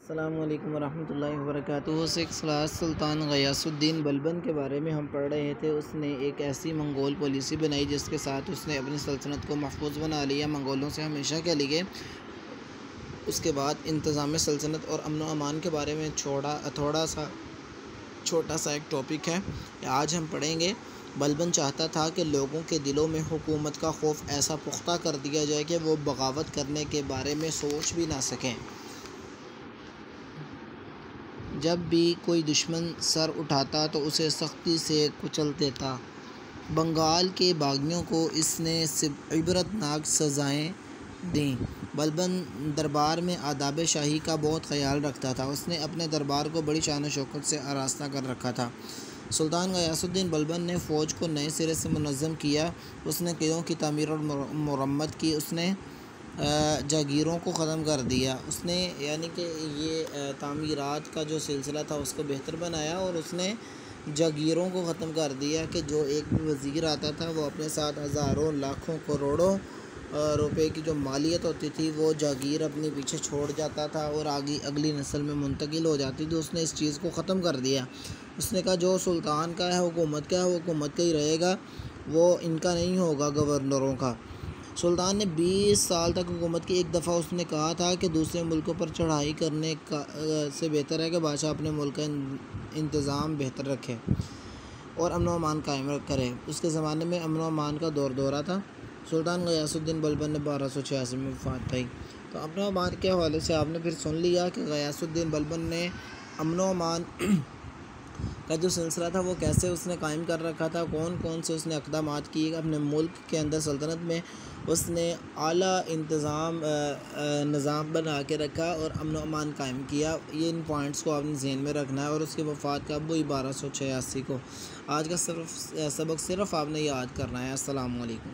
अस्सलामुअलैकुम वरहमतुल्लाहि वबरकातुहू। 6th class सुल्तान ग़ियासुद्दीन बलबन के बारे में हम पढ़ रहे थे। उसने एक ऐसी मंगोल पॉलिसी बनाई जिसके साथ उसने अपनी सल्तनत को महफूज बना लिया मंगोलों से हमेशा के लिए। उसके बाद इंतज़ाम सल्तनत और अमन व अमान के बारे में थोड़ा सा छोटा सा एक टॉपिक है, आज हम पढ़ेंगे। बलबन चाहता था कि लोगों के दिलों में हुकूमत का खौफ ऐसा पुख्ता कर दिया जाए कि वो बगावत करने के बारे में सोच भी ना सकें। जब भी कोई दुश्मन सर उठाता तो उसे सख्ती से कुचल देता। बंगाल के बागियों को इसने इबरतनाक सज़ाएँ दी। बलबन दरबार में आदाब शाही का बहुत ख्याल रखता था। उसने अपने दरबार को बड़ी शान शौकत से आरास्ता कर रखा था। सुल्तान ग़ियासुद्दीन बलबन ने फ़ौज को नए सिरे से मुनज़्ज़म किया। उसने किलों की तामीर और मरम्मत की। उसने जागीरों को ख़त्म कर दिया। उसने यानी कि ये तामीरात का जो सिलसिला था उसको बेहतर बनाया और उसने जागीरों को ख़त्म कर दिया कि जो एक भी वज़ीर आता था वो अपने साथ हज़ारों लाखों करोड़ों रुपए की जो मालियत होती थी वो जागीर अपने पीछे छोड़ जाता था और आगे अगली नस्ल में मुंतकिल हो जाती थी। उसने इस चीज़ को ख़त्म कर दिया। उसने कहा जो सुल्तान का है हुकूमत का है वो हुकूमत का ही रहेगा, वो इनका नहीं होगा गवर्नरों का। सुल्तान ने 20 साल तक हुकूमत की। एक दफ़ा उसने कहा था कि दूसरे मुल्कों पर चढ़ाई करने का से बेहतर है कि बादशाह अपने मुल्क का इंतज़ाम बेहतर रखे और अमन व अमान कायम करे। उसके ज़माने में अमन व अमान का दौरा था। सुल्तान ग़ियासुद्दीन बलबन ने 1286 में वफ़ात पाई। तो अमन व अमान के हवाले से आपने फिर सुन लिया कि ग़ियासुद्दीन बलबन ने अमन व अमान का जो सिलसिला था वो कैसे उसने कायम कर रखा था, कौन कौन से उसने इक़दामात किए अपने मुल्क के अंदर सल्तनत में। उसने आला निज़ाम बना के रखा और अमन व अमान कायम किया। ये इन पॉइंट्स को आपने ज़हन में रखना है। और उसकी वफ़ात कब हुई? 1286 को। आज का सबक सिर्फ़ आपने याद करना है। अस्सलामु अलैकुम।